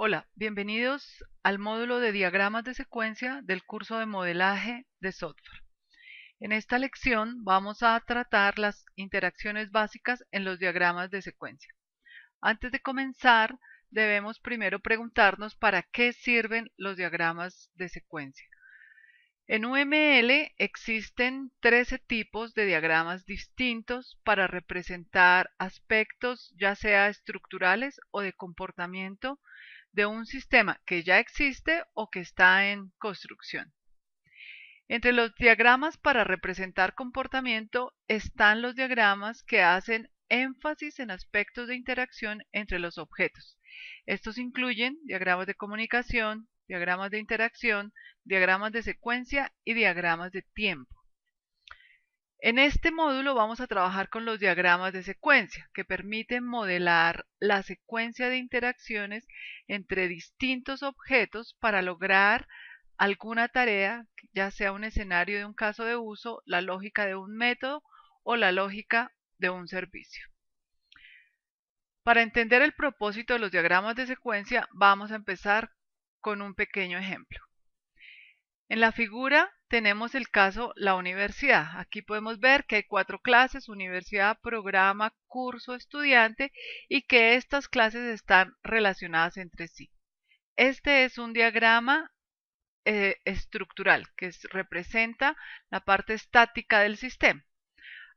Hola, bienvenidos al módulo de diagramas de secuencia del curso de modelaje de software. En esta lección vamos a tratar las interacciones básicas en los diagramas de secuencia. Antes de comenzar, debemos primero preguntarnos para qué sirven los diagramas de secuencia. En UML existen 13 tipos de diagramas distintos para representar aspectos ya sea estructurales o de comportamiento de un sistema que ya existe o que está en construcción. Entre los diagramas para representar comportamiento están los diagramas que hacen énfasis en aspectos de interacción entre los objetos. Estos incluyen diagramas de comunicación, diagramas de interacción, diagramas de secuencia y diagramas de tiempo. En este módulo vamos a trabajar con los diagramas de secuencia, que permiten modelar la secuencia de interacciones entre distintos objetos para lograr alguna tarea, ya sea un escenario de un caso de uso, la lógica de un método o la lógica de un servicio. Para entender el propósito de los diagramas de secuencia, vamos a empezar con un pequeño ejemplo. En la figura tenemos el caso la universidad. Aquí podemos ver que hay 4 clases: universidad, programa, curso, estudiante, y que estas clases están relacionadas entre sí. Este es un diagrama estructural que representa la parte estática del sistema.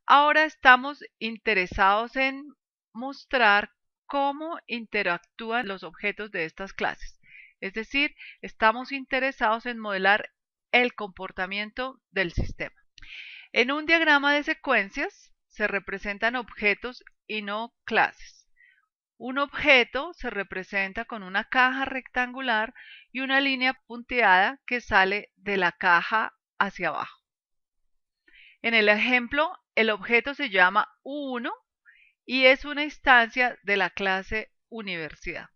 Ahora estamos interesados en mostrar cómo interactúan los objetos de estas clases. Es decir, estamos interesados en modelar el comportamiento del sistema. En un diagrama de secuencias se representan objetos y no clases. Un objeto se representa con una caja rectangular y una línea punteada que sale de la caja hacia abajo. En el ejemplo, el objeto se llama U1 y es una instancia de la clase universidad.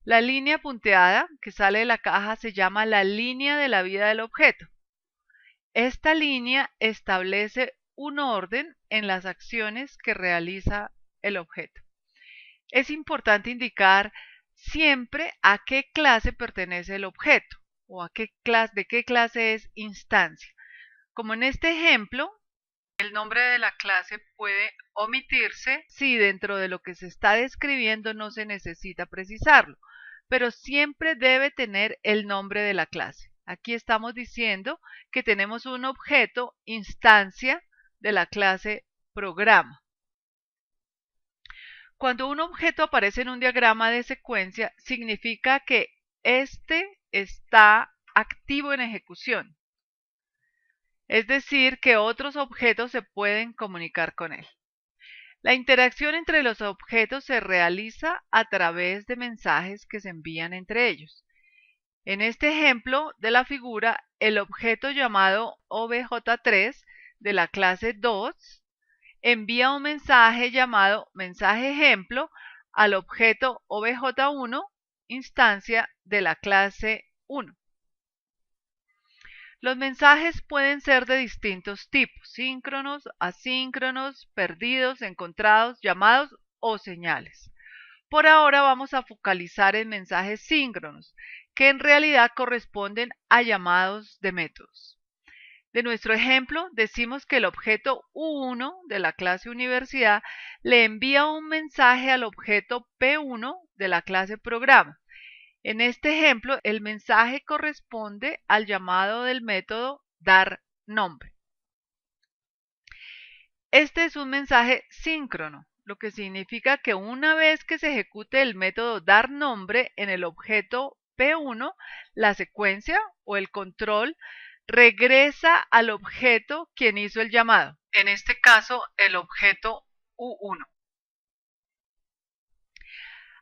La línea punteada que sale de la caja se llama la línea de la vida del objeto. Esta línea establece un orden en las acciones que realiza el objeto. Es importante indicar siempre a qué clase pertenece el objeto o de qué clase es instancia. Como en este ejemplo, el nombre de la clase puede omitirse si dentro de lo que se está describiendo no se necesita precisarlo, pero siempre debe tener el nombre de la clase. Aquí estamos diciendo que tenemos un objeto instancia de la clase programa. Cuando un objeto aparece en un diagrama de secuencia, significa que este está activo en ejecución. Es decir, que otros objetos se pueden comunicar con él. La interacción entre los objetos se realiza a través de mensajes que se envían entre ellos. En este ejemplo de la figura, el objeto llamado obj3 de la clase 2 envía un mensaje llamado mensaje ejemplo al objeto obj1, instancia de la clase 1. Los mensajes pueden ser de distintos tipos: síncronos, asíncronos, perdidos, encontrados, llamados o señales. Por ahora vamos a focalizar en mensajes síncronos, que en realidad corresponden a llamados de métodos. De nuestro ejemplo, decimos que el objeto U1 de la clase universidad le envía un mensaje al objeto P1 de la clase programa. En este ejemplo, el mensaje corresponde al llamado del método dar nombre. Este es un mensaje síncrono, lo que significa que una vez que se ejecute el método dar nombre en el objeto P1, la secuencia o el control regresa al objeto quien hizo el llamado, en este caso el objeto U1.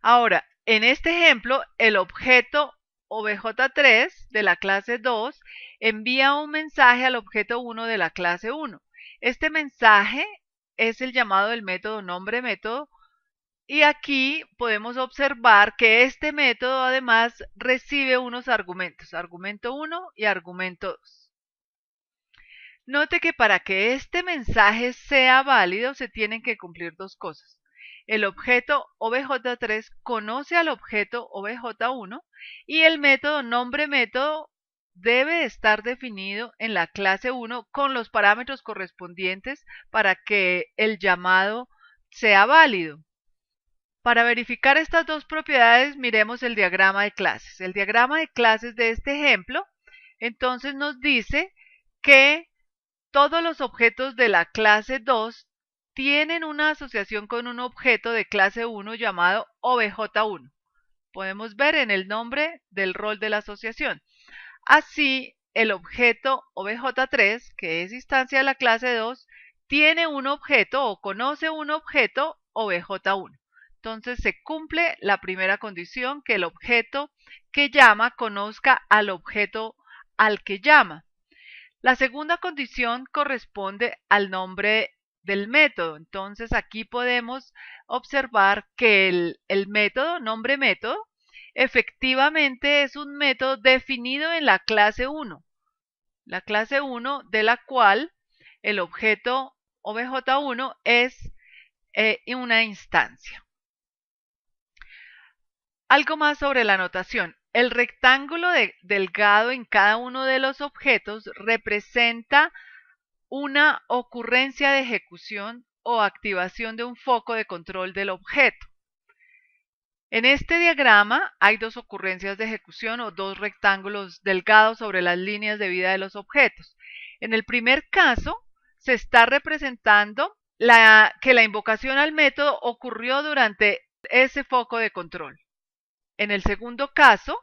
Ahora, en este ejemplo, el objeto obj3 de la clase 2 envía un mensaje al objeto 1 de la clase 1. Este mensaje es el llamado del método nombre método, y aquí podemos observar que este método además recibe unos argumentos, argumento 1 y argumento 2. Note que para que este mensaje sea válido se tienen que cumplir dos cosas. el objeto obj3 conoce al objeto obj1 y el método nombre método debe estar definido en la clase 1 con los parámetros correspondientes para que el llamado sea válido. Para verificar estas dos propiedades, miremos el diagrama de clases. El diagrama de clases de este ejemplo, entonces nos dice que todos los objetos de la clase 2 tienen una asociación con un objeto de clase 1 llamado obj1. Podemos ver en el nombre del rol de la asociación. Así, el objeto obj3, que es instancia de la clase 2, tiene un objeto o conoce un objeto obj1. Entonces se cumple la primera condición, que el objeto que llama conozca al objeto al que llama. La segunda condición corresponde al nombre del método. Entonces aquí podemos observar que el método, nombre método, efectivamente es un método definido en la clase 1. La clase 1 de la cual el objeto obj1 es una instancia. Algo más sobre la notación. El rectángulo delgado en cada uno de los objetos representa una ocurrencia de ejecución o activación de un foco de control del objeto. En este diagrama hay dos ocurrencias de ejecución o dos rectángulos delgados sobre las líneas de vida de los objetos. En el primer caso, se está representando que la invocación al método ocurrió durante ese foco de control. En el segundo caso,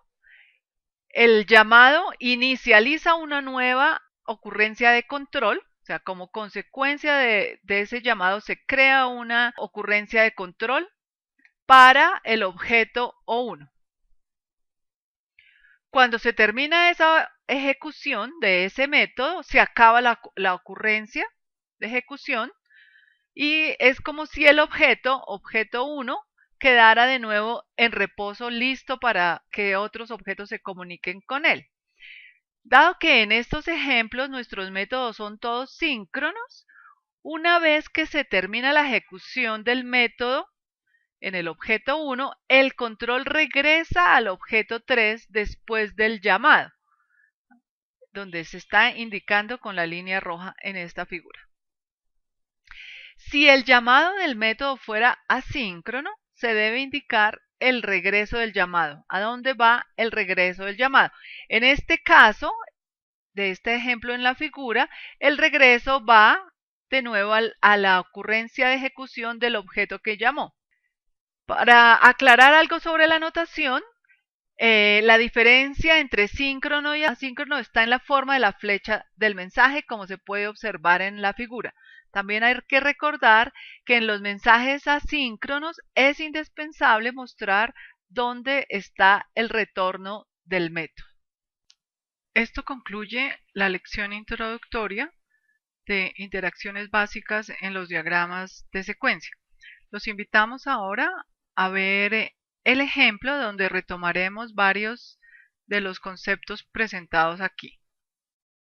el llamado inicializa una nueva ocurrencia de control, o sea, como consecuencia de ese llamado se crea una ocurrencia de control para el objeto O1. Cuando se termina esa ejecución de ese método, se acaba la ocurrencia de ejecución y es como si el objeto 1, quedara de nuevo en reposo listo para que otros objetos se comuniquen con él. Dado que en estos ejemplos nuestros métodos son todos síncronos, una vez que se termina la ejecución del método en el objeto 1, el control regresa al objeto 3 después del llamado, donde se está indicando con la línea roja en esta figura. Si el llamado del método fuera asíncrono, se debe indicar el regreso del llamado. ¿A dónde va el regreso del llamado? En este caso, de este ejemplo en la figura, el regreso va de nuevo a la ocurrencia de ejecución del objeto que llamó. Para aclarar algo sobre la notación, la diferencia entre síncrono y asíncrono está en la forma de la flecha del mensaje, como se puede observar en la figura. También hay que recordar que en los mensajes asíncronos es indispensable mostrar dónde está el retorno del método. Esto concluye la lección introductoria de interacciones básicas en los diagramas de secuencia. Los invitamos ahora a ver el ejemplo donde retomaremos varios de los conceptos presentados aquí.